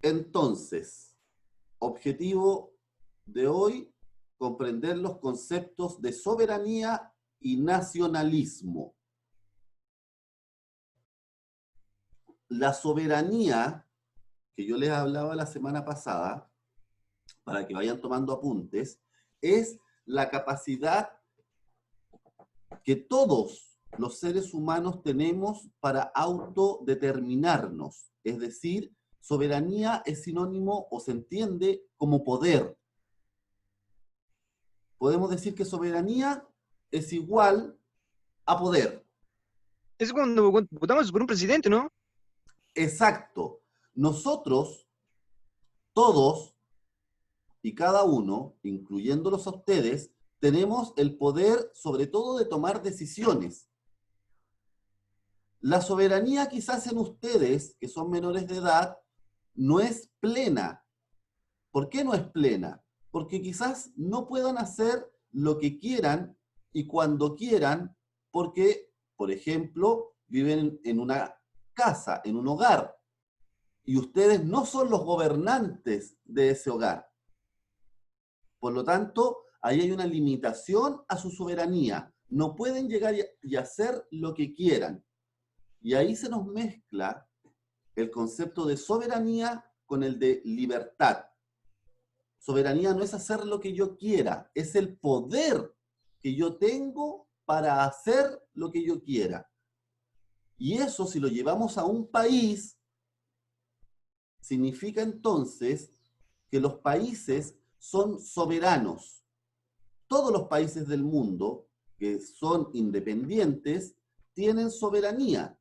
Entonces, objetivo de hoy, comprender los conceptos de soberanía y nacionalismo. La soberanía, que yo les hablaba la semana pasada, para que vayan tomando apuntes, es la capacidad que todos los seres humanos tenemos para autodeterminarnos. Es decir, soberanía es sinónimo o se entiende como poder. Podemos decir que soberanía es igual a poder. Es cuando votamos por un presidente, ¿no? Exacto. Nosotros, todos y cada uno, incluyéndolos a ustedes, tenemos el poder sobre todo de tomar decisiones. La soberanía quizás en ustedes, que son menores de edad, no es plena. ¿Por qué no es plena? Porque quizás no puedan hacer lo que quieran y cuando quieran, porque, por ejemplo, viven en una casa, en un hogar, y ustedes no son los gobernantes de ese hogar. Por lo tanto, ahí hay una limitación a su soberanía. No pueden llegar y hacer lo que quieran. Y ahí se nos mezcla el concepto de soberanía con el de libertad. Soberanía no es hacer lo que yo quiera, es el poder que yo tengo para hacer lo que yo quiera. Y eso, si lo llevamos a un país, significa entonces que los países son soberanos. Todos los países del mundo que son independientes tienen soberanía.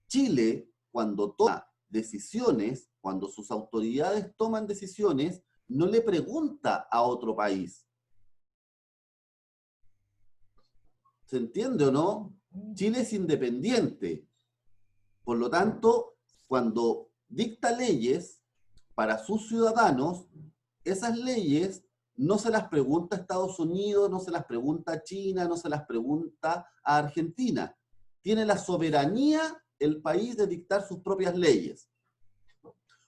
Chile, cuando toma decisiones, cuando sus autoridades toman decisiones, no le pregunta a otro país. ¿Se entiende o no? Chile es independiente. Por lo tanto, cuando dicta leyes para sus ciudadanos, esas leyes no se las pregunta a Estados Unidos, no se las pregunta a China, no se las pregunta a Argentina. Tiene la soberanía el país de dictar sus propias leyes.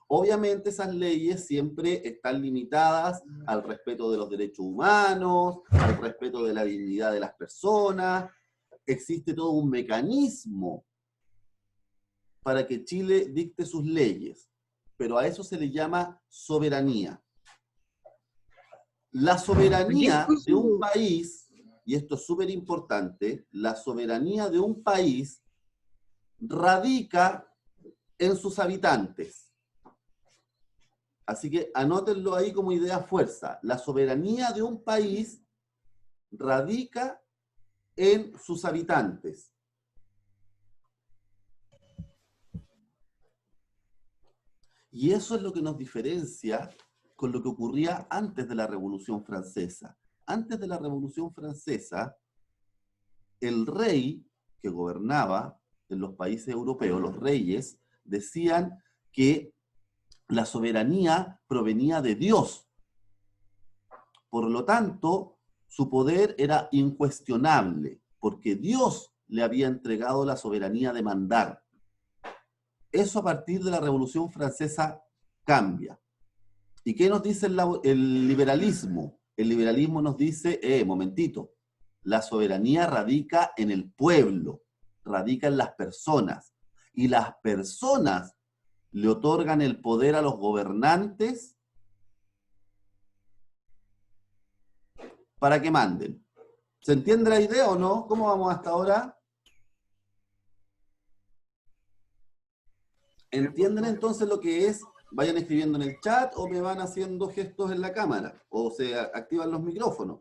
Obviamente esas leyes siempre están limitadas al respeto de los derechos humanos, al respeto de la dignidad de las personas. Existe todo un mecanismo para que Chile dicte sus leyes, pero a eso se le llama soberanía. La soberanía de un país, y esto es súper importante, la soberanía de un país radica en sus habitantes. Así que anótenlo ahí como idea fuerza. La soberanía de un país radica en sus habitantes. Y eso es lo que nos diferencia con lo que ocurría antes de la Revolución Francesa. Antes de la Revolución Francesa, el rey que gobernaba en los países europeos, los reyes, decían que la soberanía provenía de Dios. Por lo tanto, su poder era incuestionable, porque Dios le había entregado la soberanía de mandar. Eso a partir de la Revolución Francesa cambia. ¿Y qué nos dice el liberalismo? El liberalismo nos dice, momentito, la soberanía radica en el pueblo, radica en las personas. Y las personas le otorgan el poder a los gobernantes para que manden. ¿Se entiende la idea o no? ¿Cómo vamos hasta ahora? ¿Entienden entonces lo que es? Vayan escribiendo en el chat o me van haciendo gestos en la cámara o se activan los micrófonos.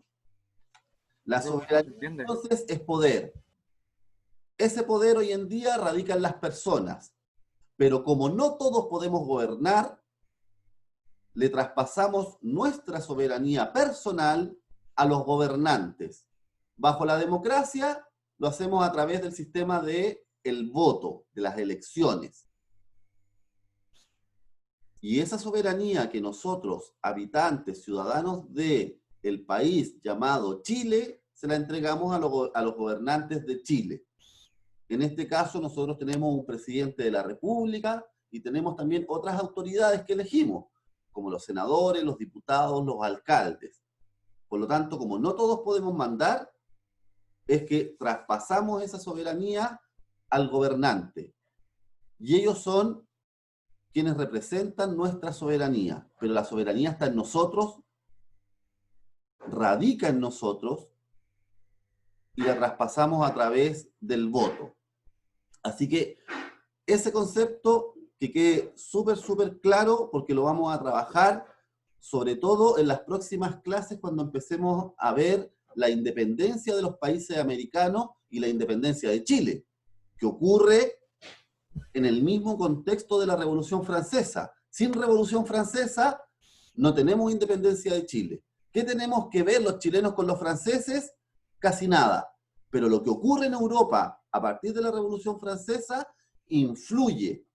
La soberanía entonces es poder. Ese poder hoy en día radica en las personas, pero como no todos podemos gobernar, le traspasamos nuestra soberanía personal a los gobernantes. Bajo la democracia lo hacemos a través del sistema de el voto, de las elecciones. Y esa soberanía que nosotros, habitantes, ciudadanos del país llamado Chile, se la entregamos a los gobernantes de Chile. En este caso, nosotros tenemos un presidente de la República y tenemos también otras autoridades que elegimos, como los senadores, los diputados, los alcaldes. Por lo tanto, como no todos podemos mandar, es que traspasamos esa soberanía al gobernante. Y ellos son quienes representan nuestra soberanía. Pero la soberanía está en nosotros, radica en nosotros, y la traspasamos a través del voto. Así que ese concepto que quede súper, súper claro, porque lo vamos a trabajar sobre todo en las próximas clases cuando empecemos a ver la independencia de los países americanos y la independencia de Chile, que ocurre en el mismo contexto de la Revolución Francesa. Sin Revolución Francesa no tenemos independencia de Chile. ¿Qué tenemos que ver los chilenos con los franceses? Casi nada. Pero lo que ocurre en Europa a partir de la Revolución Francesa influye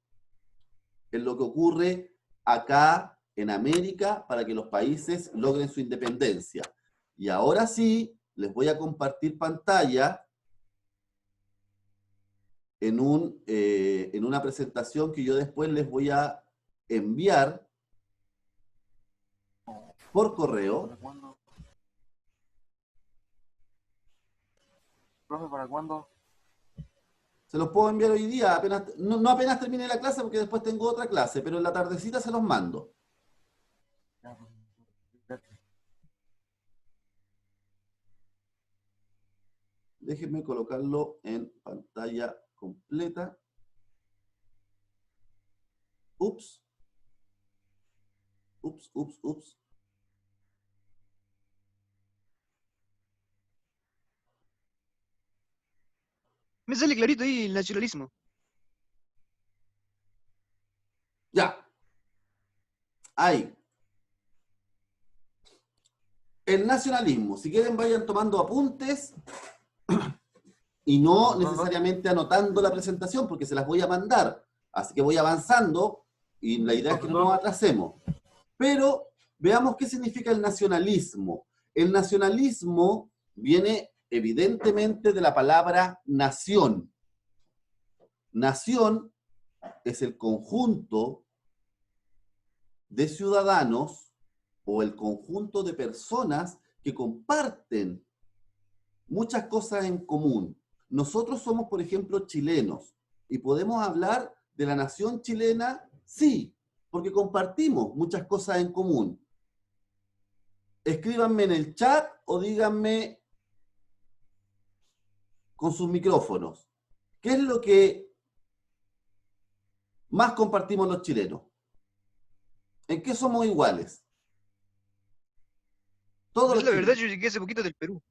en lo que ocurre acá en América para que los países logren su independencia. Y ahora sí, les voy a compartir pantalla en una presentación que yo después les voy a enviar por correo. ¿Para cuándo? Profe, ¿para cuándo? Se los puedo enviar hoy día, apenas, no apenas termine la clase porque después tengo otra clase, pero en la tardecita se los mando. Ya, gracias. Déjenme colocarlo en pantalla completa. Ups. Ups, ups, ups. Me sale clarito ahí el nacionalismo. Ya. Ahí. El nacionalismo. Si quieren vayan tomando apuntes y no necesariamente anotando la presentación porque se las voy a mandar. Así que voy avanzando y la idea es que no nos atrasemos. Pero veamos qué significa el nacionalismo. El nacionalismo viene evidentemente de la palabra nación. Nación es el conjunto de ciudadanos o el conjunto de personas que comparten muchas cosas en común. Nosotros somos, por ejemplo, chilenos y podemos hablar de la nación chilena, sí, porque compartimos muchas cosas en común. Escríbanme en el chat o díganme con sus micrófonos. ¿Qué es lo que más compartimos los chilenos? ¿En qué somos iguales? Todos Es los la verdad, chilenos. yo llegué hace poquito del Perú.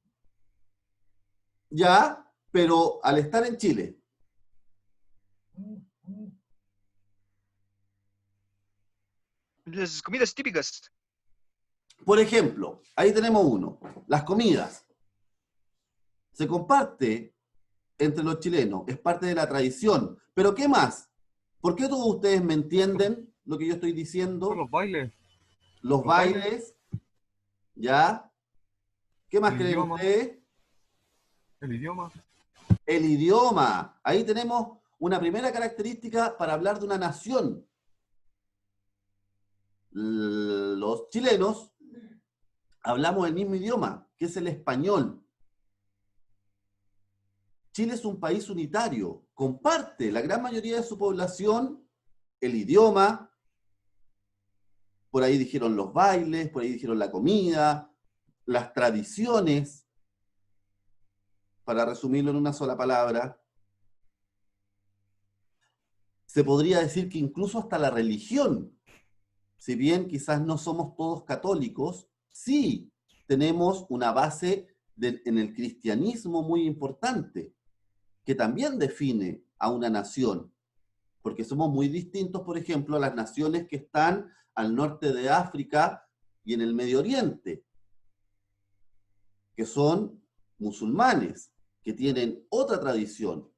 Ya, pero al estar en Chile, Las comidas típicas. por ejemplo, ahí tenemos uno, las comidas. Se comparte entre los chilenos, es parte de la tradición. Pero ¿qué más? ¿Por qué todos ustedes me entienden lo que yo estoy Son diciendo? los bailes, Los los bailes, bailes, ¿ya? ¿Qué más el creen idioma, ustedes? el idioma. El idioma. Ahí tenemos una primera característica para hablar de una nación. Los chilenos hablamos el mismo idioma, que es el español. Chile es un país unitario, comparte la gran mayoría de su población el idioma, por ahí dijeron los bailes, por ahí dijeron la comida, las tradiciones, para resumirlo en una sola palabra. Se podría decir que incluso hasta la religión, si bien quizás no somos todos católicos, sí tenemos una base en el cristianismo muy importante, que también define a una nación, porque somos muy distintos, por ejemplo, a las naciones que están al norte de África y en el Medio Oriente, que son musulmanes, que tienen otra tradición.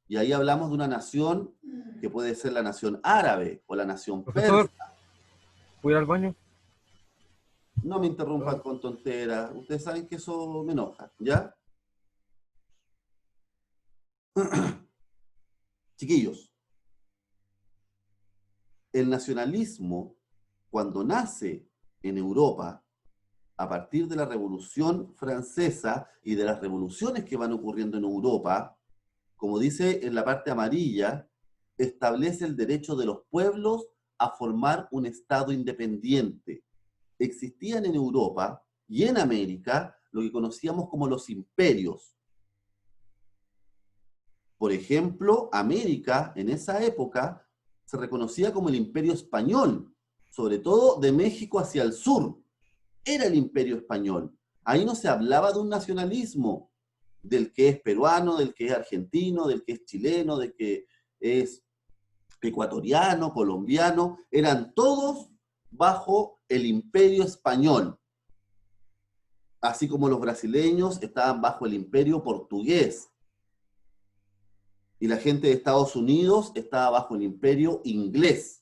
Y ahí hablamos de una nación que puede ser la nación árabe o la nación Profesor, persa. ¿puedo ir al baño? No me interrumpan con tonteras. Ustedes saben que eso me enoja, ¿ya? Chiquillos, el nacionalismo, cuando nace en Europa, a partir de la Revolución Francesa y de las revoluciones que van ocurriendo en Europa, como dice en la parte amarilla, establece el derecho de los pueblos a formar un Estado independiente. Existían en Europa y en América lo que conocíamos como los imperios. Por ejemplo, América en esa época se reconocía como el Imperio Español, sobre todo de México hacia el sur. Era el Imperio Español. Ahí no se hablaba de un nacionalismo, del que es peruano, del que es argentino, del que es chileno, del que es ecuatoriano, colombiano. Eran todos bajo el Imperio Español. Así como los brasileños estaban bajo el Imperio Portugués. Y la gente de Estados Unidos estaba bajo el Imperio Inglés.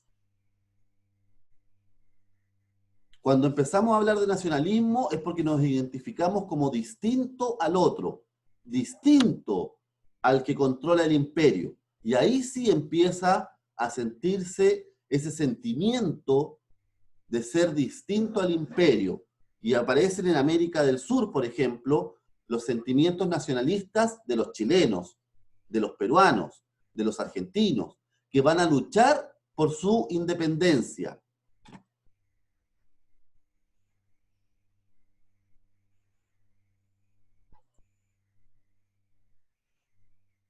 Cuando empezamos a hablar de nacionalismo es porque nos identificamos como distinto al otro, distinto al que controla el imperio. Y ahí sí empieza a sentirse ese sentimiento de ser distinto al imperio. Y aparecen en América del Sur, por ejemplo, los sentimientos nacionalistas de los chilenos, de los peruanos, de los argentinos, que van a luchar por su independencia.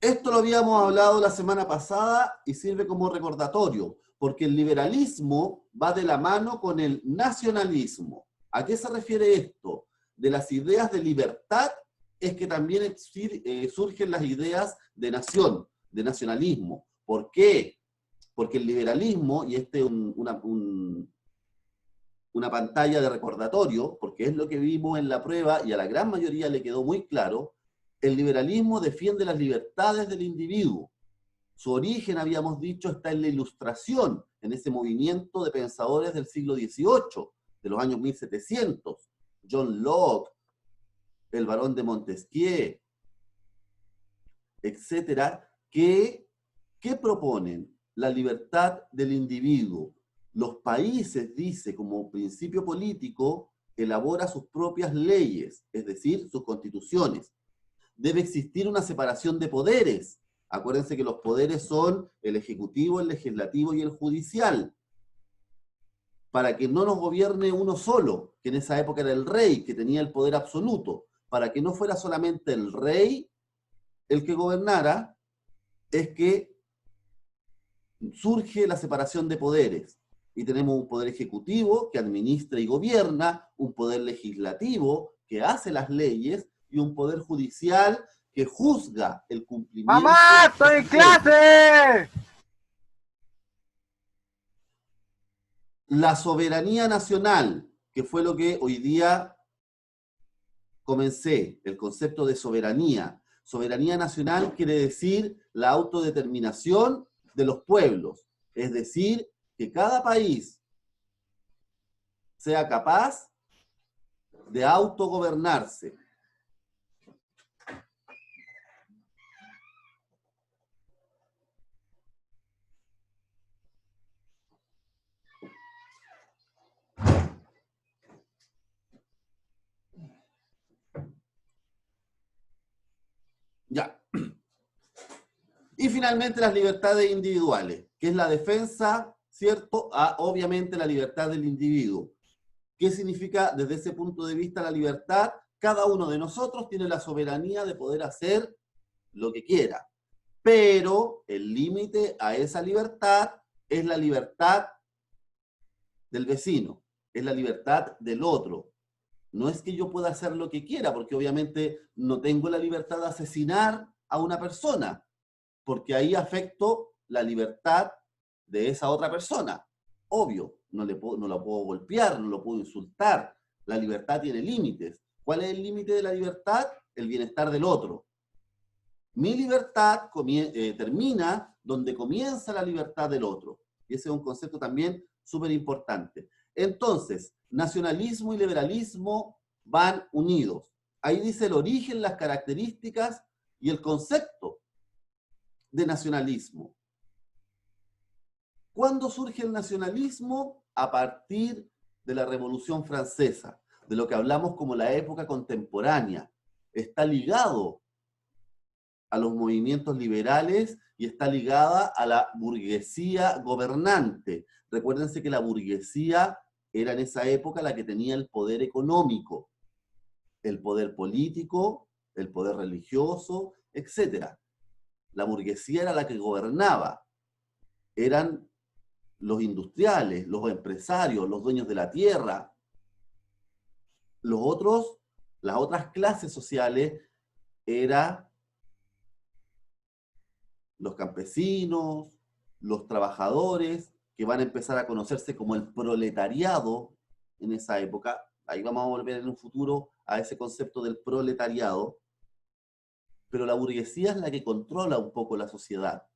Esto lo habíamos hablado la semana pasada y sirve como recordatorio, porque el liberalismo va de la mano con el nacionalismo. ¿A qué se refiere esto? De las ideas de libertad es que también surgen las ideas de nación, de nacionalismo. ¿Por qué? Porque el liberalismo, y este es una pantalla de recordatorio, porque es lo que vimos en la prueba y a la gran mayoría le quedó muy claro, el liberalismo defiende las libertades del individuo. Su origen, habíamos dicho, está en la Ilustración, en ese movimiento de pensadores del siglo XVIII, de los años 1700. John Locke, el barón de Montesquieu, etcétera, que proponen la libertad del individuo. Los países, dice, como principio político, elabora sus propias leyes, es decir, sus constituciones. Debe existir una separación de poderes. Acuérdense que los poderes son el ejecutivo, el legislativo y el judicial. Para que no nos gobierne uno solo, que en esa época era el rey, que tenía el poder absoluto. Para que no fuera solamente el rey el que gobernara, es que surge la separación de poderes. Y tenemos un poder ejecutivo que administra y gobierna, un poder legislativo que hace las leyes, y un poder judicial que juzga el cumplimiento. ¡Mamá, estoy en clase! La soberanía nacional, que fue lo que hoy día comencé, el concepto de soberanía. Soberanía nacional quiere decir la autodeterminación de los pueblos, es decir, que cada país sea capaz de autogobernarse. Ya. Y finalmente las libertades individuales, que es la defensa, ¿cierto?, a obviamente la libertad del individuo. ¿Qué significa desde ese punto de vista la libertad? Cada uno de nosotros tiene la soberanía de poder hacer lo que quiera, pero el límite a esa libertad es la libertad del vecino, es la libertad del otro. No es que yo pueda hacer lo que quiera, porque obviamente no tengo la libertad de asesinar a una persona, porque ahí afecto la libertad de esa otra persona. Obvio, no la puedo golpear, no lo puedo insultar. La libertad tiene límites. ¿Cuál es el límite de la libertad? El bienestar del otro. Mi libertad termina donde comienza la libertad del otro. Y ese es un concepto también súper importante. Entonces, nacionalismo y liberalismo van unidos. Ahí dice el origen, las características y el concepto de nacionalismo. ¿Cuándo surge el nacionalismo? A partir de la Revolución Francesa, de lo que hablamos como la época contemporánea. Está ligado a los movimientos liberales y está ligada a la burguesía gobernante. Recuérdense que la burguesía era en esa época la que tenía el poder económico, el poder político, el poder religioso, etc. La burguesía era la que gobernaba. Eran los industriales, los empresarios, los dueños de la tierra. Las otras clases sociales eran los campesinos, los trabajadores, que van a empezar a conocerse como el proletariado en esa época. Ahí vamos a volver en un futuro a ese concepto del proletariado. Pero la burguesía es la que controla un poco la sociedad.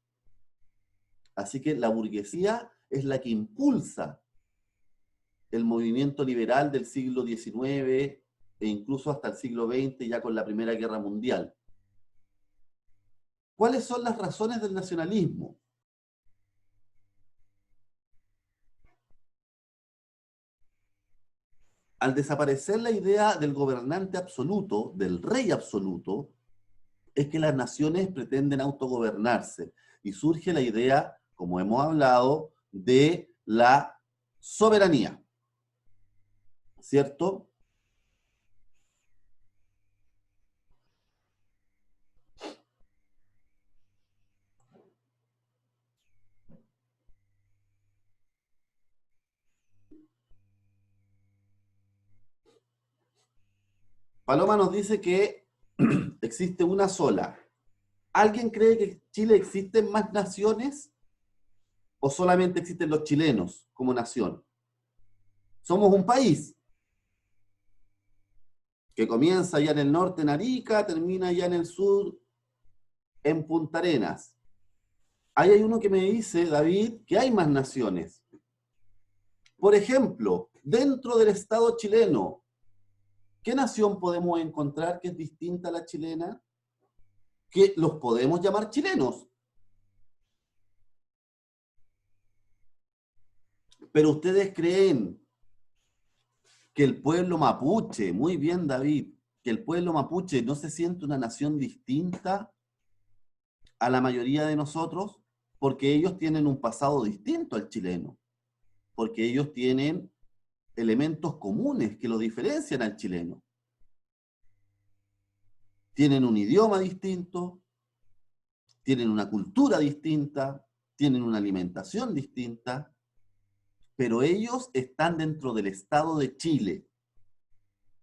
Así que la burguesía es la que impulsa el movimiento liberal del siglo XIX e incluso hasta el siglo XX, ya con la Primera Guerra Mundial. ¿Cuáles son las razones del nacionalismo? Al desaparecer la idea del gobernante absoluto, del rey absoluto, es que las naciones pretenden autogobernarse y surge la idea, como hemos hablado, de la soberanía, ¿cierto? Paloma nos dice que existe una sola. ¿Alguien cree que en Chile existen más naciones o solamente existen los chilenos como nación? Somos un país que comienza allá en el norte en Arica, termina allá en el sur en Punta Arenas. Ahí hay uno que me dice, David, que hay más naciones. Por ejemplo, dentro del Estado chileno, ¿qué nación podemos encontrar que es distinta a la chilena? Que los podemos llamar chilenos. Pero ustedes creen que el pueblo mapuche, muy bien David, que el pueblo mapuche no se siente una nación distinta a la mayoría de nosotros, porque ellos tienen un pasado distinto al chileno, porque ellos tienen elementos comunes que lo diferencian al chileno. Tienen un idioma distinto, tienen una cultura distinta, tienen una alimentación distinta, pero ellos están dentro del Estado de Chile.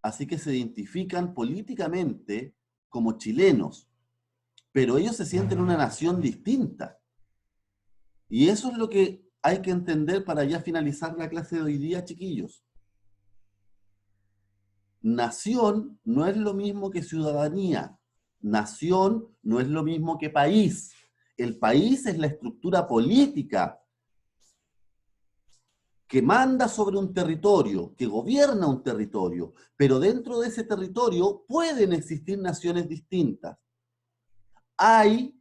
Así que se identifican políticamente como chilenos, pero ellos se sienten una nación distinta. Y eso es lo que hay que entender para ya finalizar la clase de hoy día, chiquillos. Nación no es lo mismo que ciudadanía. Nación no es lo mismo que país. El país es la estructura política que manda sobre un territorio, que gobierna un territorio, pero dentro de ese territorio pueden existir naciones distintas. Hay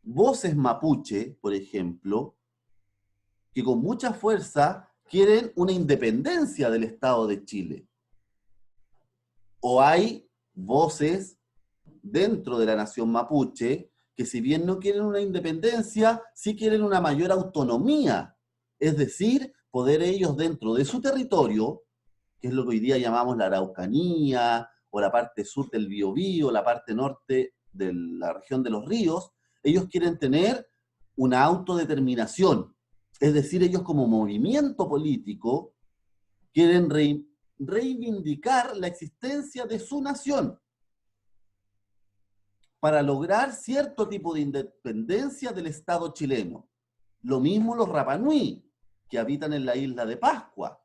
voces mapuche, por ejemplo, que con mucha fuerza quieren una independencia del Estado de Chile. O hay voces dentro de la nación mapuche que si bien no quieren una independencia, sí quieren una mayor autonomía. Es decir, poder ellos dentro de su territorio, que es lo que hoy día llamamos la Araucanía, o la parte sur del Biobío, la parte norte de la región de los ríos, ellos quieren tener una autodeterminación. Es decir, ellos como movimiento político quieren reivindicar la existencia de su nación para lograr cierto tipo de independencia del Estado chileno. Lo mismo los Rapa Nui, que habitan en la isla de Pascua.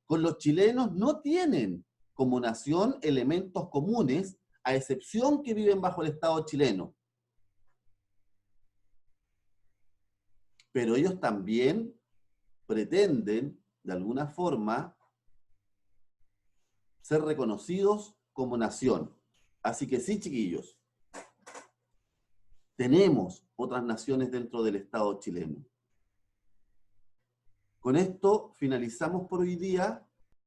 Con los chilenos no tienen como nación elementos comunes, a excepción que viven bajo el Estado chileno. Pero ellos también pretenden, de alguna forma, ser reconocidos como nación. Así que sí, chiquillos, tenemos otras naciones dentro del Estado chileno. Con esto finalizamos por hoy día.